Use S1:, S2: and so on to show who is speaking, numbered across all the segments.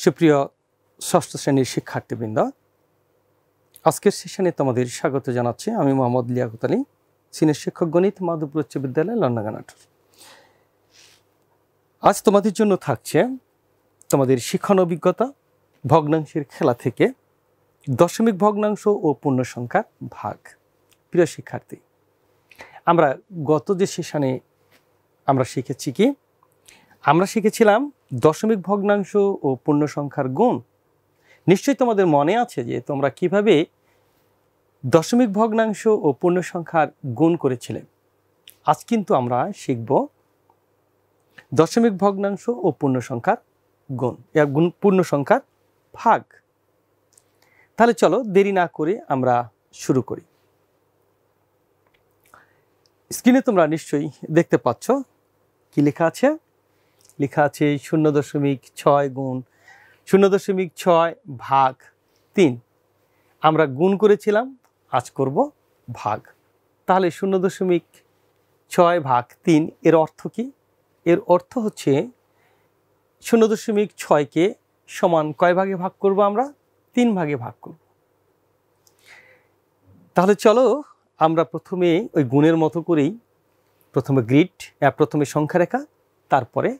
S1: সুপ্রিয় ষষ্ঠ শ্রেণীর শিক্ষার্থীবৃন্দ, আজকের সেশনে তোমাদের স্বাগত জানাচ্ছি। আমি মোহাম্মদ লিয়াকত আলী, সিনিয়র শিক্ষক গণিত, মাধবপুর উচ্চ বিদ্যালয়, লন্ডন, নাটোর। আজ তোমাদের জন্য থাকছে তোমাদের শিক্ষণ অভিজ্ঞতা, ভগ্নাংশের খেলা থেকে দশমিক ভগ্নাংশ ও পূর্ণ সংখ্যার ভাগ। প্রিয় শিক্ষার্থী, আমরা গত যে সেশনে আমরা শিখেছি কি? আমরা শিখেছিলাম দশমিক ভগ্নাংশ ও পূর্ণ সংখ্যার গুণ। নিশ্চয়ই তোমাদের মনে আছে যে তোমরা কিভাবে দশমিক ভগ্নাংশ ও পূর্ণ সংখ্যার গুণ করেছিলে। আজ কিন্তু আমরা শিখব দশমিক ভগ্নাংশ ও পূর্ণ সংখ্যার গুণ, পূর্ণ সংখ্যার ভাগ। তাহলে চলো দেরি না করে আমরা শুরু করি। স্ক্রিনে তোমরা নিশ্চয়ই দেখতে পাচ্ছ কি লেখা আছে। লেখা আছে 0.6 গুণ 0.6 ভাগ 3। আমরা গুণ করেছিলাম, আজ করব ভাগ। তাহলে 0.6 ভাগ 3 এর অর্থ কি? এর অর্থ হচ্ছে 0.6কে সমান কয় ভাগে ভাগ করব? আমরা 3 ভাগে ভাগ করব। তাহলে চলো আমরা প্রথমে ওই গুণের মতো করেই প্রথমে সংখ্যা রেখা, তারপরে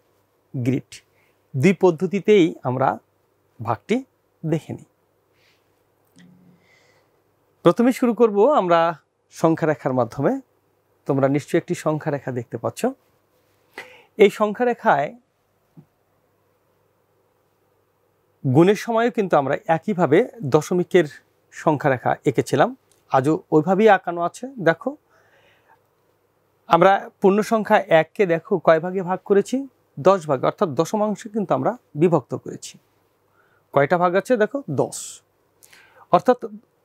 S1: গ্রিড, দুই পদ্ধতিতেই আমরা ভাগটি দেখে নিই। প্রথমে শুরু করব আমরা সংখ্যা রেখার মাধ্যমে। তোমরা নিশ্চয়ই একটি সংখ্যা রেখা দেখতে পাচ্ছ। এই সংখ্যা রেখায় গুণের সময়ও কিন্তু আমরা একইভাবে দশমিকের সংখ্যা রেখা এঁকেছিলাম। আজও ওইভাবেই আঁকানো আছে। দেখো, আমরা পূর্ণ সংখ্যা 1কে দেখো কয় ভাগে ভাগ করেছি? 10 ভাগে, অর্থাৎ দশমাংশে কিন্তু আমরা বিভক্ত করেছি। কয়টা ভাগ আছে? দেখো 10। অর্থাৎ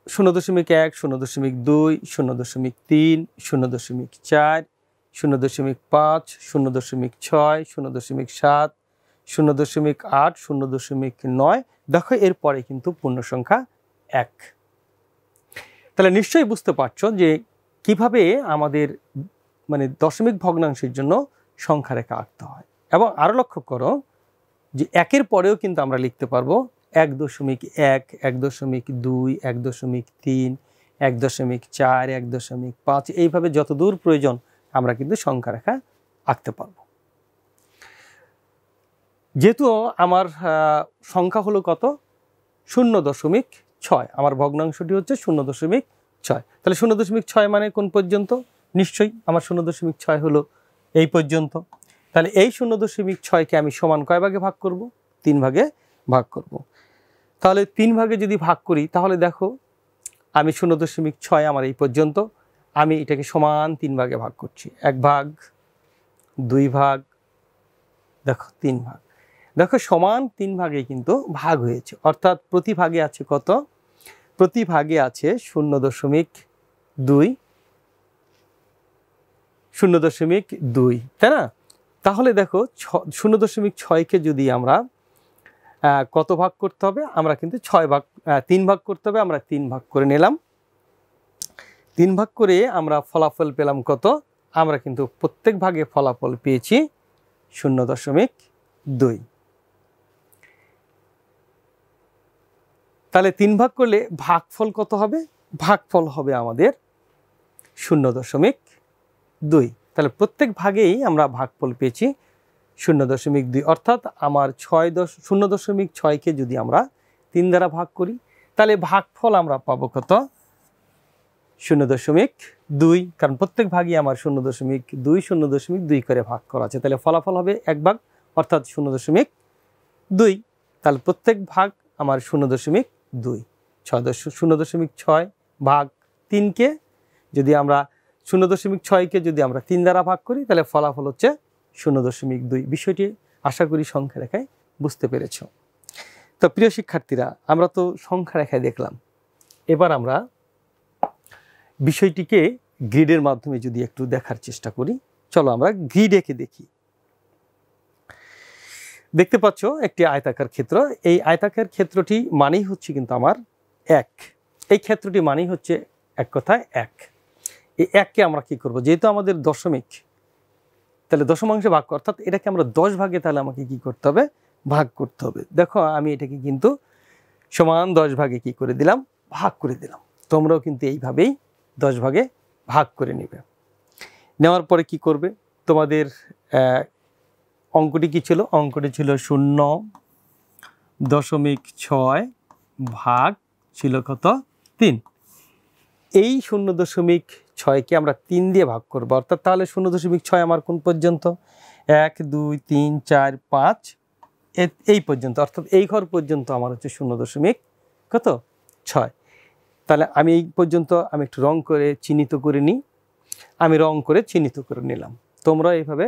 S1: 0.1, 0.2, 0.3, 0.4, 0.5, 0.6, 0.7, 0.8, 0.9। দেখো এরপরে কিন্তু পূর্ণ সংখ্যা 1। তাহলে নিশ্চয়ই বুঝতে পারছো যে কিভাবে আমাদের দশমিক ভগ্নাংশের জন্য সংখ্যা রেখা আঁকতে হয়। এবং আরো লক্ষ্য করো যে একের পরেও কিন্তু আমরা লিখতে পারবো 1.1, 1.2, 1.3, 1.4, 1.5, এইভাবে যত দূর প্রয়োজন আমরা কিন্তু সংখ্যা রেখা আঁকতে পারবো। যেহেতু আমার সংখ্যা হলো কত? 0.6, আমার ভগ্নাংশটি হচ্ছে 0.6। তাহলে 0.6 মানে কোন পর্যন্ত? নিশ্চয়ই আমার 0.6 হলো এই পর্যন্ত। তাহলে এই 0.6কে আমি সমান কয় ভাগে ভাগ করব? 3 ভাগে ভাগ করব। তাহলে 3 ভাগে যদি ভাগ করি, তাহলে দেখো আমি 0.6 আমার এই পর্যন্ত, আমি এটাকে সমান 3 ভাগে ভাগ করছি। 1 ভাগ, 2 ভাগ, দেখো 3 ভাগ। দেখো সমান 3 ভাগে কিন্তু ভাগ হয়েছে। অর্থাৎ প্রতি ভাগে আছে কত? প্রতি ভাগে আছে 0.2, 0.2, তাই না? তাহলে দেখো 0.6কে যদি আমরা কত ভাগ করতে হবে? আমরা কিন্তু 3 ভাগ করতে হবে। আমরা 3 ভাগ করে নিলাম। 3 ভাগ করে আমরা ফলাফল পেলাম কত? আমরা কিন্তু প্রত্যেক ভাগে ফলাফল পেয়েছি 0.2। তাহলে 3 ভাগ করলে ভাগফল কত হবে? ভাগফল হবে আমাদের 0.2। তাহলে প্রত্যেক ভাগেই আমরা ভাগফল পেয়েছি 0.2। অর্থাৎ আমার 0.6কে যদি আমরা 3 দ্বারা ভাগ করি, তাহলে ভাগফল আমরা পাবো কত? 0.2। কারণ প্রত্যেক ভাগই আমার 0.2 0.2 করে ভাগ করা আছে। তাহলে ফলাফল হবে 1 ভাগ, অর্থাৎ 0.2। তাহলে প্রত্যেক ভাগ আমার 0.2। 0.6 ভাগ 3কে যদি আমরা 0.6কে যদি আমরা 3 দ্বারা ভাগ করি, তাহলে ফলাফল হচ্ছে 0.2। বিষয়টি আশা করি সংখ্যা রেখায় বুঝতে পেরেছ। তো প্রিয় শিক্ষার্থীরা, আমরা তো সংখ্যা রেখায় দেখলাম। এবার আমরা বিষয়টিকে গ্রিডের মাধ্যমে যদি একটু দেখার চেষ্টা করি। চলো আমরা গ্রিড এঁকে দেখি। দেখতে পাচ্ছ একটি আয়তাকার ক্ষেত্র। এই আয়তাকার ক্ষেত্রটি মানেই হচ্ছে কিন্তু আমার 1। এই ক্ষেত্রটি মানেই হচ্ছে এক কথায় 1। এই 1কে আমরা কি করব? যেহেতু আমাদের দশমিক, তাহলে দশমাংশে ভাগ, অর্থাৎ এটাকে আমরা 10 ভাগে, তাহলে আমাকে কি করতে হবে? ভাগ করতে হবে। দেখো আমি এটাকে কিন্তু সমান 10 ভাগে কি করে দিলাম, ভাগ করে দিলাম। তোমরাও কিন্তু এইভাবেই 10 ভাগে ভাগ করে নেবে। নেওয়ার পরে কি করবে, তোমাদের অঙ্কটি কি ছিল, অঙ্কটি ছিল 0.6 ভাগ ছিল কত, 3। এই 0.6কে আমরা 3 দিয়ে ভাগ করবো, অর্থাৎ তাহলে 0.6 আমার কোন পর্যন্ত, 1 2 3 4 5 এই পর্যন্ত, অর্থাৎ এই ঘর পর্যন্ত আমার হচ্ছে 0.6। তাহলে আমি এই পর্যন্ত আমি একটু রং করে চিহ্নিত করে নিই। আমি রং করে চিহ্নিত করে নিলাম, তোমরা এইভাবে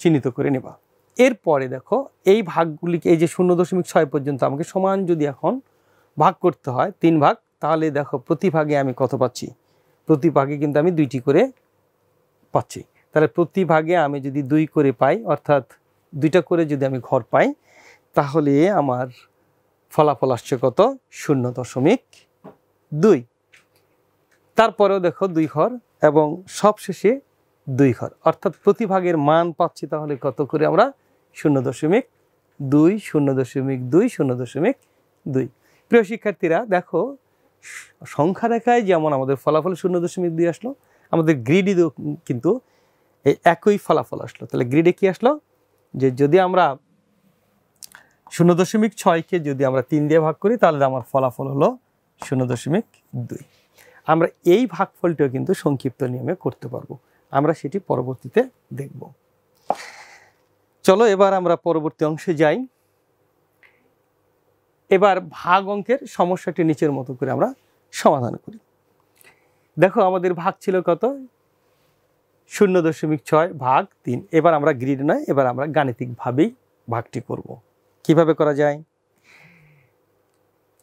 S1: চিহ্নিত করে নেবা। এরপরে দেখো এই ভাগগুলিকে, এই যে 0.6 পর্যন্ত আমাকে সমান যদি এখন ভাগ করতে হয় 3 ভাগ, তাহলে দেখো প্রতি ভাগে আমি কত পাচ্ছি, প্রতি ভাগে কিন্তু আমি 2টি করে পাচ্ছি। তাহলে প্রতি ভাগে আমি যদি 2 করে পাই, অর্থাৎ 2টা করে যদি আমি ঘর পাই, তাহলে আমার ফলাফল আসছে কত, 0.2। তারপরেও দেখো 2 ঘর এবং সবশেষে 2 ঘর, অর্থাৎ প্রতি ভাগের মান পাচ্ছি তাহলে কত করে আমরা, 0.2 0.2 0.2। প্রিয় শিক্ষার্থীরা দেখো সংখ্যা রেখায় যেমন আমাদের ফলাফল 0.2 আসলো, আমাদের গ্রিডেও কিন্তু এই একই ফলাফল আসলো। তাহলে গ্রিডে কি আসলো, যে যদি আমরা 0.6কে যদি আমরা 3 দিয়ে ভাগ করি তাহলে আমার ফলাফল হলো 0.2। আমরা এই ভাগফলটিও কিন্তু সংক্ষিপ্ত নিয়মে করতে পারবো, আমরা সেটি পরবর্তীতে দেখব। চলো এবার আমরা পরবর্তী অংশে যাই। এবার ভাগ অঙ্কের সমস্যাটি নিচের মতো করে আমরা সমাধান করি। দেখো আমাদের ভাগ ছিল কত, 0.6 ভাগ 3। এবার আমরা গ্রিড নয়, এবার আমরা গাণিতিকভাবেই ভাগটি করব। কিভাবে করা যায়,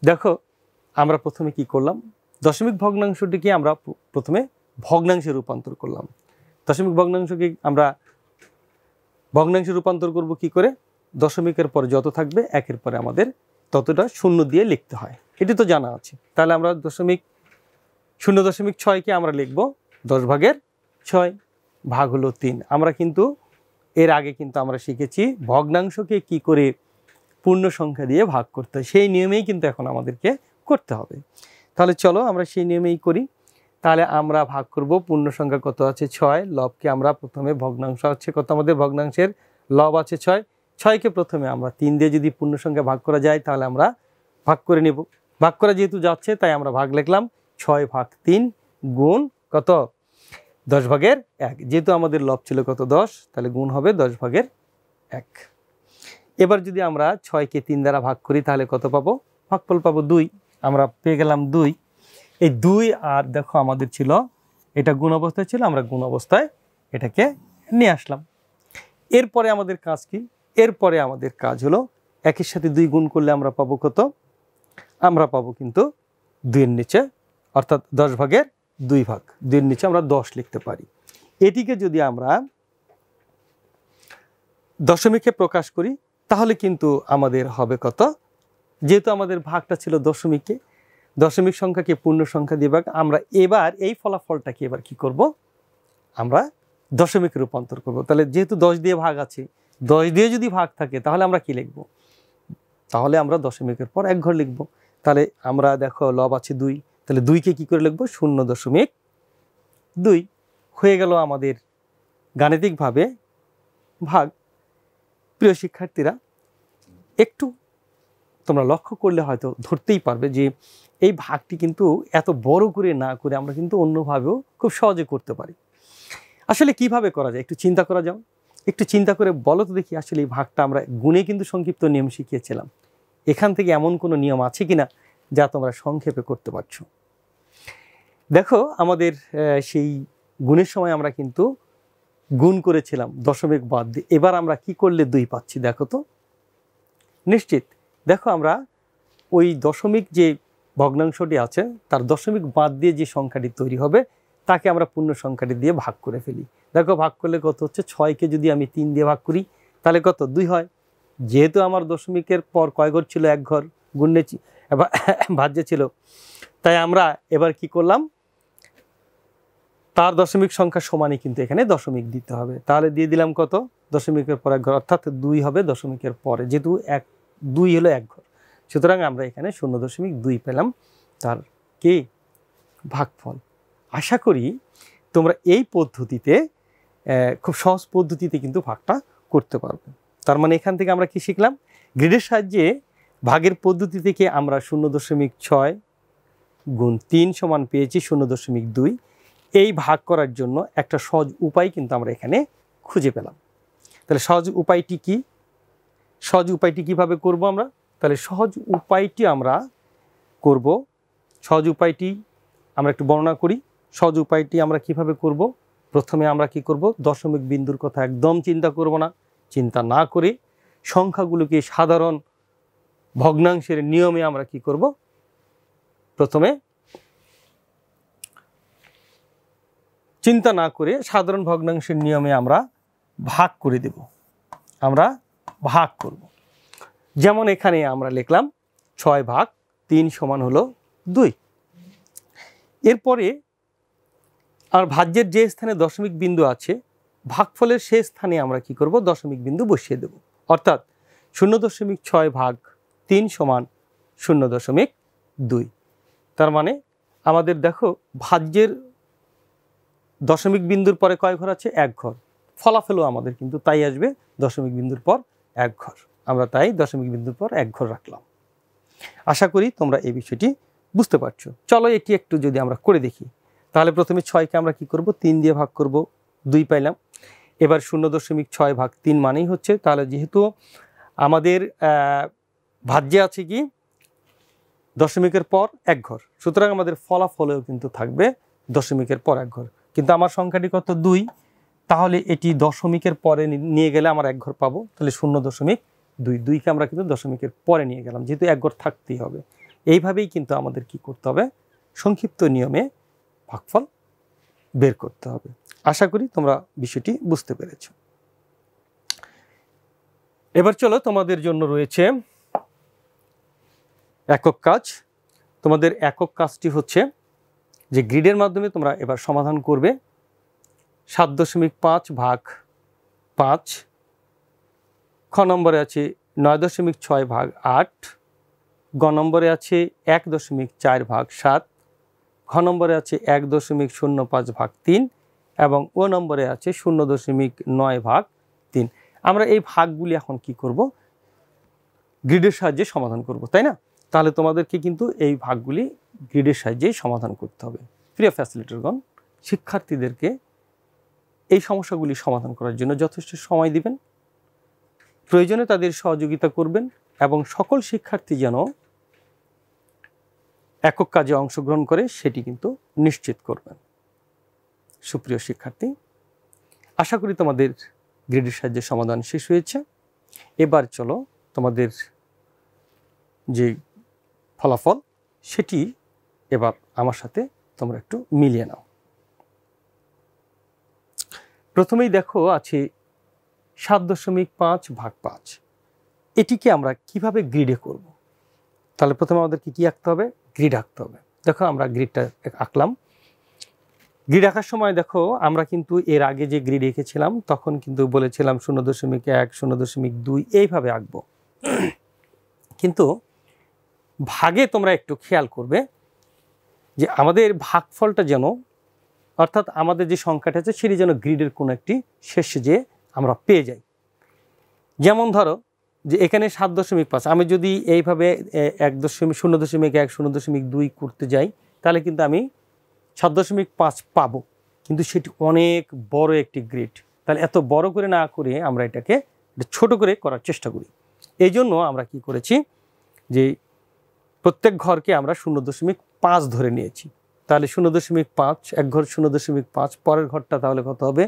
S1: দেখো আমরা প্রথমে কি করলাম, দশমিক ভগ্নাংশটিকে আমরা প্রথমে ভগ্নাংশে রূপান্তর করলাম। দশমিক ভগ্নাংশকে আমরা ভগ্নাংশে রূপান্তর করব কি করে, দশমিকের পরে যত থাকবে একের পরে আমাদের ততটা শূন্য দিয়ে লিখতে হয়, এটি তো জানা আছে। তাহলে আমরা 0.6কে আমরা লিখব 10 ভাগের 6, ভাগ হলো 3। আমরা কিন্তু এর আগে কিন্তু আমরা শিখেছি ভগ্নাংশকে কি করে পূর্ণ সংখ্যা দিয়ে ভাগ করতে হয়, সেই নিয়মেই কিন্তু এখন আমাদেরকে করতে হবে। তাহলে চলো আমরা সেই নিয়মেই করি। তাহলে আমরা ভাগ করব, পূর্ণ সংখ্যা কত আছে 6, লবকে আমরা প্রথমে ভগ্নাংশ আছে কত, আমাদের ভগ্নাংশের লব আছে 6, 6কে প্রথমে আমরা 3 দিয়ে যদি পূর্ণ সংখ্যা ভাগ করা যায় তাহলে আমরা ভাগ করে নেব। ভাগ করা যেহেতু যাচ্ছে তাই আমরা ভাগ লিখলাম, 6 ভাগ 3 গুণ কত, 10 ভাগের 1। যেহেতু আমাদের লব ছিল কত 10, তাহলে গুণ হবে 10 ভাগের 1। এবার যদি আমরা 6কে 3 দ্বারা ভাগ করি তাহলে কত পাবো, ভাগফল পাবো 2। আমরা পেয়ে গেলাম 2। এই 2 আর দেখো আমাদের ছিল এটা গুণ অবস্থায় ছিল, আমরা গুণ অবস্থায় এটাকে নিয়ে আসলাম। এরপরে আমাদের কাজ কি, এরপরে আমাদের কাজ হলো 1-এর সাথে 2 গুণ করলে আমরা পাবো কত, আমরা পাবো কিন্তু 2-এর নিচে, অর্থাৎ 10 ভাগের 2 ভাগ, 2-এর নিচে আমরা 10 লিখতে পারি। এটিকে যদি আমরা দশমিকে প্রকাশ করি তাহলে কিন্তু আমাদের হবে কত, যেহেতু আমাদের ভাগটা ছিল দশমিকে, দশমিক সংখ্যাকে পূর্ণ সংখ্যা দিয়ে ভাগ, আমরা এবার এই ফলাফলটাকে এবার কি করব, আমরা দশমিকে রূপান্তর করব। তাহলে যেহেতু 10 দিয়ে ভাগ আছে, 10 দিয়ে যদি ভাগ থাকে তাহলে আমরা কি লিখব, তাহলে আমরা দশমিকের পর 1 ঘর লিখব। তাহলে আমরা দেখো লব আছে 2, তাহলে 2কে কি করে লিখব, 0.2 হয়ে গেল আমাদের গাণিতিকভাবে ভাগ। প্রিয় শিক্ষার্থীরা একটু তোমরা লক্ষ্য করলে হয়তো ধরতেই পারবে যে এই ভাগটি কিন্তু এত বড় করে না করে আমরা কিন্তু অন্যভাবেও খুব সহজে করতে পারি। আসলে কিভাবে করা যায় একটু চিন্তা করা যাও, একটু চিন্তা করে বলো তো দেখি, আসলে এই ভাগটা আমরা গুণে কিন্তু সংক্ষিপ্ত নিয়ম শিখিয়েছিলাম, এখান থেকে এমন কোনো নিয়ম আছে কিনা যা তোমরা সংক্ষেপে করতে পারছো। দেখো আমাদের সেই গুণের সময় আমরা কিন্তু গুণ করেছিলাম দশমিক বাদ দিয়ে, এবার আমরা কি করলে 2 পাচ্ছি দেখো তো, নিশ্চিত দেখো আমরা ওই দশমিক যে ভগ্নাংশটি আছে তার দশমিক বাদ দিয়ে যে সংখ্যাটি তৈরি হবে তাকে আমরা পূর্ণ সংখ্যাটি দিয়ে ভাগ করে ফেলি। দেখো ভাগ করলে কত হচ্ছে, 6কে যদি আমি 3 দিয়ে ভাগ করি তাহলে কত 2 হয়। যেহেতু আমার দশমিকের পর কয় ঘর ছিল, 1 ঘর, গুণে ভাজ্যে ছিল, তাই আমরা এবার কি করলাম, তার দশমিক সংখ্যা সমানই কিন্তু এখানে দশমিক দিতে হবে। তাহলে দিয়ে দিলাম কত, দশমিকের পর এক ঘর, অর্থাৎ 2 হবে দশমিকের পরে, যেহেতু 2 হলো এক ঘর, সুতরাং আমরা এখানে 0.2 পেলাম তার কি ভাগফল। আশা করি তোমরা এই পদ্ধতিতে খুব সহজ পদ্ধতিতে কিন্তু ভাগটা করতে পারবে। তার মানে এখান থেকে আমরা কি শিখলাম, গ্রিডের সাহায্যে ভাগের পদ্ধতি থেকে আমরা 0.6 গুণ 3 সমান পেয়েছি 0.2। এই ভাগ করার জন্য একটা সহজ উপায় কিন্তু আমরা এখানে খুঁজে পেলাম। তাহলে সহজ উপায়টি কি, সহজ উপায়টি কিভাবে করব আমরা, তাহলে সহজ উপায়টি আমরা করব, সহজ উপায়টি আমরা একটু বর্ণনা করি। সহজ উপায়টি আমরা কিভাবে করব, প্রথমে আমরা কি করব, দশমিক বিন্দুর কথা একদম চিন্তা করব না, চিন্তা না করে সংখ্যাগুলোকে সাধারণ ভগ্নাংশের নিয়মে আমরা কি করব, প্রথমে চিন্তা না করে সাধারণ ভগ্নাংশের নিয়মে আমরা ভাগ করে দেব, আমরা ভাগ করব। যেমন এখানে আমরা লিখলাম 6/3 সমান হলো 2। এরপরে আর ভাজ্যের যে স্থানে দশমিক বিন্দু আছে, ভাগফলের সেই স্থানে আমরা কি করব, দশমিক বিন্দু বসিয়ে দেব, অর্থাৎ 0.6/3 সমান 0.2। তার মানে আমাদের দেখো ভাজ্যের দশমিক বিন্দুর পরে কয় ঘর আছে, এক ঘর, ফলাফলও আমাদের কিন্তু তাই আসবে, দশমিক বিন্দুর পর এক ঘর, আমরা তাই দশমিক বিন্দুর পর এক ঘর রাখলাম। আশা করি তোমরা এই বিষয়টি বুঝতে পারছো। চলো এটি একটু যদি আমরা করে দেখি, তাহলে প্রথমে 6কে আমরা কি করব, 3 দিয়ে ভাগ করব, 2 পাইলাম। এবার 0.6/3 মানেই হচ্ছে, তাহলে যেহেতু আমাদের ভাজ্যে আছে কি দশমিকের পর এক ঘর, সুতরাং আমাদের ফলাফলেও কিন্তু থাকবে দশমিকের পর এক ঘর। কিন্তু আমার সংখ্যাটি কত, 2, তাহলে এটি দশমিকের পরে নিয়ে গেলে আমার এক ঘর পাবো, তাহলে 0.2, 2কে আমরা কিন্তু দশমিকের পরে নিয়ে গেলাম, যেহেতু এক ঘর থাকতেই হবে। এইভাবেই কিন্তু আমাদের কি করতে হবে, সংক্ষিপ্ত নিয়মে ভাগফল বের করতে হবে। আশা করি তোমরা বিষয়টি বুঝতে পেরেছ। এবার চলো তোমাদের জন্য রয়েছে একক কাজ। তোমাদের একক কাজটি হচ্ছে যে গ্রিডের মাধ্যমে তোমরা এবার সমাধান করবে 7.5/5, খ নম্বরে আছে 9.6/8, গ নম্বরে আছে 1.4/7, ঘ নম্বরে আছে 1.05/3 এবং ও নম্বরে আছে 0.9/3। আমরা এই ভাগগুলি এখন কি করব, গ্রিডের সাহায্যে সমাধান করব, তাই না? তাহলে তোমাদেরকে কিন্তু এই ভাগগুলি গ্রিডের সাহায্যেই সমাধান করতে হবে। প্রিয় ফ্যাসিলিটরগণ, শিক্ষার্থীদেরকে এই সমস্যাগুলি সমাধান করার জন্য যথেষ্ট সময় দিবেন, প্রয়োজনে তাদের সহযোগিতা করবেন এবং সকল শিক্ষার্থী যেন একক কাজে অংশগ্রহণ করে সেটি কিন্তু নিশ্চিত করবেন। সুপ্রিয় শিক্ষার্থী, আশা করি তোমাদের গ্রিডের সাহায্যে সমাধান শেষ হয়েছে। এবার চলো তোমাদের যে ফলাফল সেটি এবার আমার সাথে তোমরা একটু মিলিয়ে নাও। প্রথমেই দেখো আছে 7.5/5। এটিকে আমরা কিভাবে গ্রিডে করব, তাহলে প্রথমে আমাদেরকে কি আঁকতে হবে, গ্রিড আঁকতে হবে। দেখো আমরা গ্রিডটা আঁকলাম। গ্রিড আঁকার সময় দেখো আমরা কিন্তু এর আগে যে গ্রিড এঁকেছিলাম তখন কিন্তু বলেছিলাম 0.1, 0.2 এইভাবে আঁকবো, কিন্তু ভাগে তোমরা একটু খেয়াল করবে যে আমাদের ভাগফলটা যেন, অর্থাৎ আমাদের যে সংখ্যাটা আছে সেটি যেন গ্রিডের কোনো একটি শেষে যে আমরা পেয়ে যাই। যেমন ধরো যে এখানে 7.5, আমি যদি এইভাবে 0.1, 0.2 করতে যাই তাহলে কিন্তু আমি 7.5 পাবো, কিন্তু সেটি অনেক বড় একটি গ্রিড। তাহলে এত বড় করে না করে আমরা এটাকে ছোট করে করার চেষ্টা করি। এই জন্য আমরা কি করেছি যে প্রত্যেক ঘরকে আমরা 0.5 ধরে নিয়েছি। তাহলে 0.5, এক ঘর 0.5, পরের ঘরটা তাহলে কত হবে,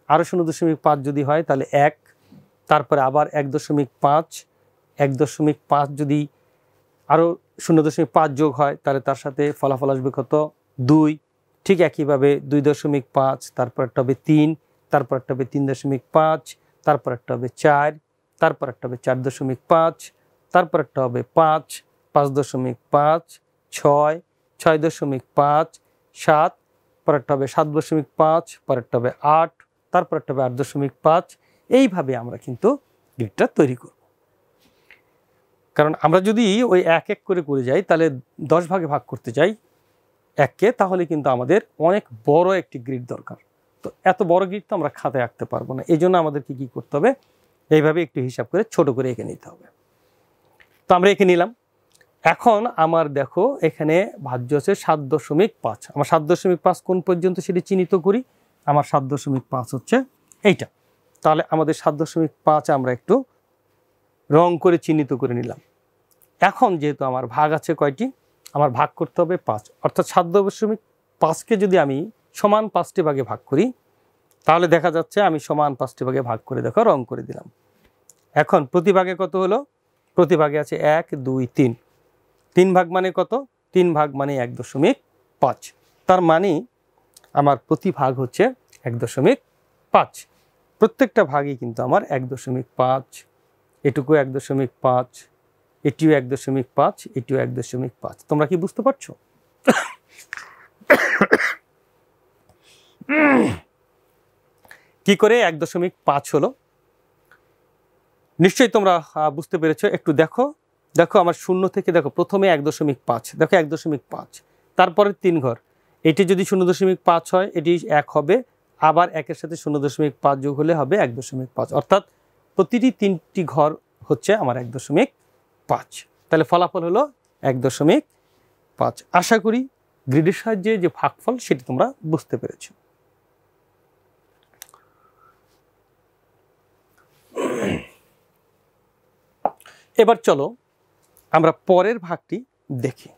S1: আরও 0.5 যদি হয় তাহলে 1, তারপরে আবার 1.5, 1.5 যদি আরও 0.5 যোগ হয় তাহলে তার সাথে ফলাফল আসবে কত, 2। ঠিক একইভাবে 2.5, তারপর একটা হবে 3, তারপর একটা হবে 3.5, তারপর একটা হবে 4, তারপর একটা হবে 4.5, তারপর একটা হবে 5, 5.5, 6, 6.5, 7, পরেরটা হবে 7.5, পরেরটা হবে 8, তারপরেরটা হবে 8.5। এইভাবে আমরা কিন্তু গ্রিডটা তৈরি করব। কারণ আমরা যদি ওই এক এক করে যাই, তাহলে 10 ভাগে ভাগ করতে যাই এককে, তাহলে কিন্তু আমাদের অনেক বড় একটি গ্রিড দরকার। তো এত বড় গ্রিড তো আমরা খাতায় আঁকতে পারবো না। এই জন্য আমাদেরকে কি করতে হবে, এইভাবে একটু হিসাব করে ছোট করে এঁকে নিতে হবে। তো আমরা এঁকে নিলাম। এখন আমার দেখো এখানে ভাজ্য আছে 7.5। আমার 7.5 কোন পর্যন্ত সেটি চিহ্নিত করি। আমার 7.5 হচ্ছে এইটা। তাহলে আমাদের 7.5 আমরা একটু রং করে চিহ্নিত করে নিলাম। এখন যেহেতু আমার ভাগ আছে কয়টি, আমার ভাগ করতে হবে 5, অর্থাৎ 7.5কে যদি আমি সমান 5টি ভাগে ভাগ করি, তাহলে দেখা যাচ্ছে আমি সমান 5টি ভাগে ভাগ করে দেখো রং করে দিলাম। এখন প্রতি ভাগে কত হলো, প্রতি ভাগে আছে 1, 2, 3। 3 ভাগ মানে কত, 3 ভাগ মানে 1.5। তার মানে আমার প্রতি ভাগ হচ্ছে 1.5। প্রত্যেকটা ভাগই কিন্তু আমার 1.5, এটুকু 1.5, এটিও 1.5, এটিও 1.5। তোমরা কি বুঝতে পারছো? কি করে 1.5 হলো নিশ্চয়ই তোমরা বুঝতে পেরেছো। একটু দেখো, দেখো আমার শূন্য থেকে দেখো প্রথমে 1.5, দেখো 1.5, তারপরে 3 ঘর, এটি যদি 0.5 হয় এটি 1 হবে, আবার 1-এর সাথে 0.5 যোগ হলে হবে 1.5, অর্থাৎ প্রতিটি 3টি ঘর হচ্ছে আমার 1.5। তাহলে ফলাফল হলো 1.5। আশা করি গ্রিডের সাহায্যে যে ভাগফল সেটি তোমরা বুঝতে পেরেছো। এবার চলো আমরা পরের ভাগটি দেখি।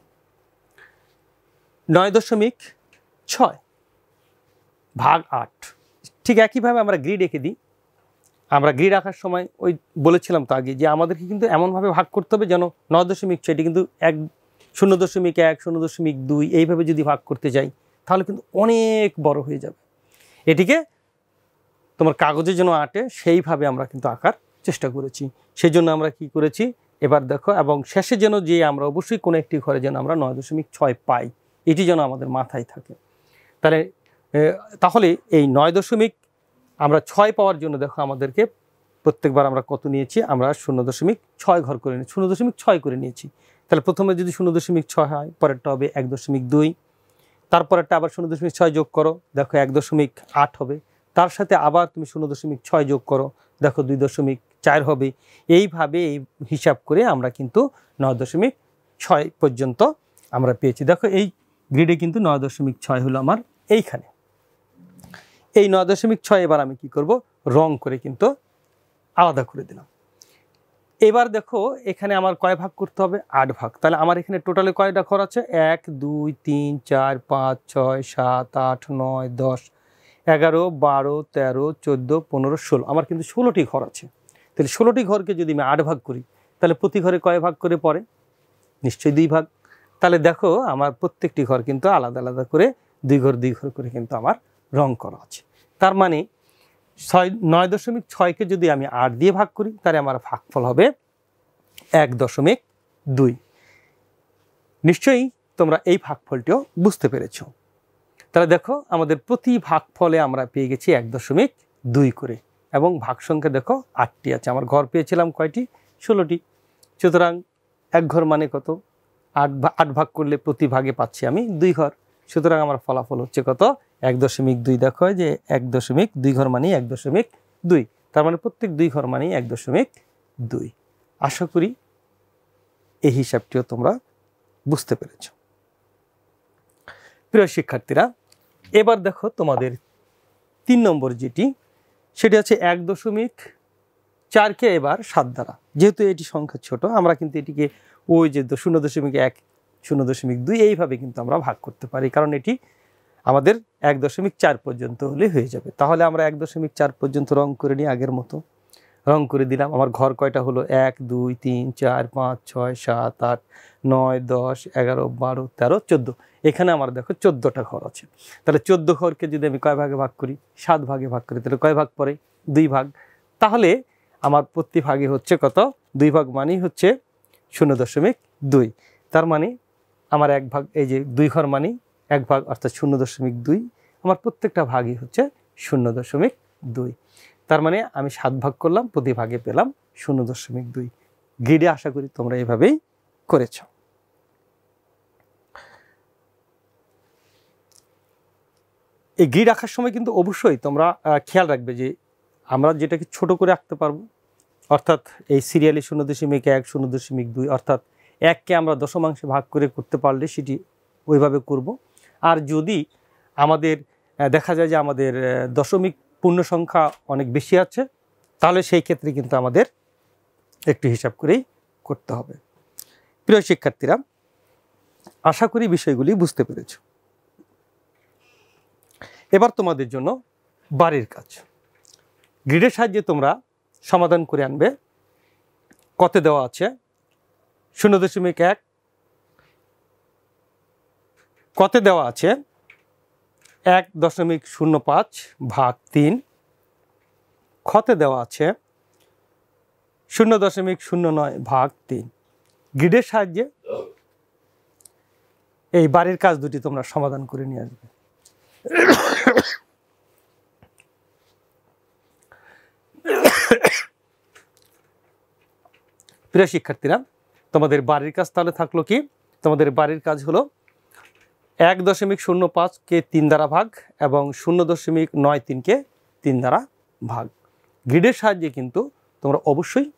S1: 9.6 ভাগ 8। ঠিক একইভাবে আমরা গ্রিড এঁকে দিই। আমরা গ্রিড আঁকার সময় ওই বলেছিলাম তো আগে যে আমাদেরকে কিন্তু এমনভাবে ভাগ করতে হবে যেন 9.6 এটি কিন্তু 0.1, 0.2 এইভাবে যদি ভাগ করতে যাই তাহলে কিন্তু অনেক বড় হয়ে যাবে। এটিকে তোমার কাগজে যেন আঁটে সেইভাবে আমরা কিন্তু আঁকার চেষ্টা করেছি। সেই জন্য আমরা কি করেছি, এবার দেখো, এবং শেষে যেন যে আমরা অবশ্যই কোনো একটি ঘরে যেন আমরা 9.6 পাই, এটি যেন আমাদের মাথায় থাকে। তাহলে এই 9 আমরা 6 পাওয়ার জন্য দেখো আমাদেরকে প্রত্যেকবার আমরা কত নিয়েছি, আমরা 0.6 ঘর করে নিয়েছি, 0.6 করে নিয়েছি। তাহলে প্রথমে যদি 0.6 হয়, পরেরটা হবে 1.2, তারপরেরটা আবার 0.6 যোগ করো, দেখো 1.8 হবে, তার সাথে আবার তুমি 0.6 যোগ করো, দেখো 2.4 হবে। এইভাবে এই হিসাব করে আমরা কিন্তু 9.6 পর্যন্ত আমরা পেয়েছি। দেখো এই গ্রিডে কিন্তু 9.6 হলো আমার এইখানে। এই 9.6 এবার আমি কি করব, রং করে কিন্তু আলাদা করে দিলাম। এবার দেখো এখানে আমার কয় ভাগ করতে হবে, 8 ভাগ। তাহলে আমার এখানে টোটালে কয়টা ঘর আছে, 1, 2, 3, 4, 5, 6, 7, 8, 9, 10, 11, 12, 13, 14, 15, 16। আমার কিন্তু 16টি ঘর আছে। তাহলে 16টি ঘরকে যদি আমি 8 ভাগ করি, তাহলে প্রতি ঘরে কয় ভাগ করে পড়ে, নিশ্চয়ই 2 ভাগ। তাহলে দেখো আমার প্রত্যেকটি ঘর কিন্তু আলাদা আলাদা করে 2 ঘর 2 ঘর করে কিন্তু আমার রং করা আছে। তার মানে 9.6কে যদি আমি 8 দিয়ে ভাগ করি, তাহলে আমার ভাগফল হবে 1.2। নিশ্চয়ই তোমরা এই ভাগফলটিও বুঝতে পেরেছ। তাহলে দেখো আমাদের প্রতি ভাগফলে আমরা পেয়ে গেছি 1.2 করে, এবং ভাগ সংখ্যা দেখো 8টি আছে। আমার ঘর পেয়েছিলাম কয়টি, 16টি। সুতরাং এক ঘর মানে কত, 8 ভাগ করলে প্রতি ভাগে পাচ্ছি আমি 2 ঘর। সুতরাং আমার ফলাফল হচ্ছে কত, 1.2। দেখো যে 1.2 ঘর মানে 1.2, তার মানে প্রত্যেক 2 ঘর মানে 1.2। আশা করি এই হিসাবটিও তোমরা বুঝতে পেরেছ। প্রিয় শিক্ষার্থীরা, এবার দেখো তোমাদের 3 নম্বর যেটি, সেটি হচ্ছে 1.4কে এবার 7 দ্বারা, যেহেতু এটি সংখ্যা ছোট, আমরা কিন্তু এটিকে ওই যে 0.1, 0.2 এইভাবে কিন্তু আমরা ভাগ করতে পারি, কারণ এটি আমাদের 1.4 পর্যন্ত হলে হয়ে যাবে। তাহলে আমরা 1.4 পর্যন্ত রং করে নিই, আগের মতো রং করে দিলাম। আমার ঘর কয়টা হলো, 1, 2, 3, 4, 5, 6, 7, 8, 9, 10, 11, 12, 13, 14। এখানে আমার দেখো 14টা ঘর আছে। তাহলে 14 ঘরকে যদি আমি কয় ভাগে ভাগ করি, 7 ভাগে ভাগ করি, তাহলে কয় ভাগ পড়ে, 2 ভাগ। তাহলে আমার প্রতি ভাগে হচ্ছে কত, 2 ভাগ মানেই হচ্ছে 0.2। তার মানে আমার 1 ভাগ, এই যে 2 ঘর মানেই 1 ভাগ, অর্থাৎ 0.2 আমার প্রত্যেকটা ভাগই হচ্ছে 0.2। তার মানে আমি 7 ভাগ করলাম, প্রতি ভাগে পেলাম 0.2। গ্রিডে আশা করি তোমরা এভাবেই করেছ। এই গ্রিড আঁকার সময় কিন্তু অবশ্যই তোমরা খেয়াল রাখবে যে আমরা যেটাকে ছোট করে আঁকতে পারবো, অর্থাৎ এই সিরিয়ালি 0.1, 0.2, অর্থাৎ 1কে আমরা দশমাংশে ভাগ করে করতে পারলে সেটি ওইভাবে করব। আর যদি আমাদের দেখা যায় যে আমাদের দশমিক পূর্ণ সংখ্যা অনেক বেশি আছে, তাহলে সেই ক্ষেত্রে কিন্তু আমাদের একটু হিসাব করেই করতে হবে। প্রিয় শিক্ষার্থীরা, আশা করি বিষয়গুলি বুঝতে পেরেছ। এবার তোমাদের জন্য বাড়ির কাজ। গ্রিডের সাহায্যে তোমরা সমাধান করে আনবে। কতে দেওয়া আছে 0.1, কতে দেওয়া আছে 1.05 ভাগ 3, খতে দেওয়া আছে 0.09 ভাগ 3। গ্রিডের সাহায্যে এই বাড়ির কাজ দুটি তোমরা সমাধান করে নিয়ে আসবে। প্রিয় শিক্ষার্থীরা, তোমাদের বাড়ির কাজ তাহলে থাকলো কি? তোমাদের বাড়ির কাজ হলো 1.05কে 3 দ্বারা ভাগ এবং 0.93কে 3 দ্বারা ভাগ। গ্রিডের সাহায্যে কিন্তু তোমরা অবশ্যই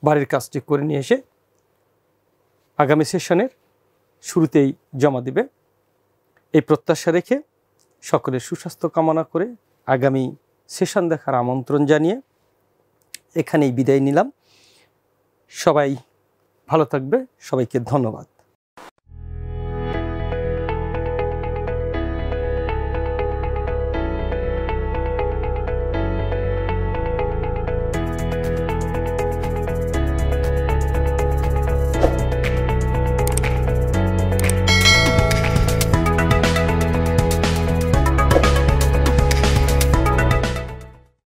S1: বাড়ির কাজটি করে নিয়ে এসে আগামী সেশনের শুরুতেই জমা দিবে। এই প্রত্যাশা রেখে সকলের সুস্বাস্থ্য কামনা করে আগামী সেশন দেখার আমন্ত্রণ জানিয়ে এখানেই বিদায় নিলাম। সবাই ভালো থাকবে। সবাইকে ধন্যবাদ।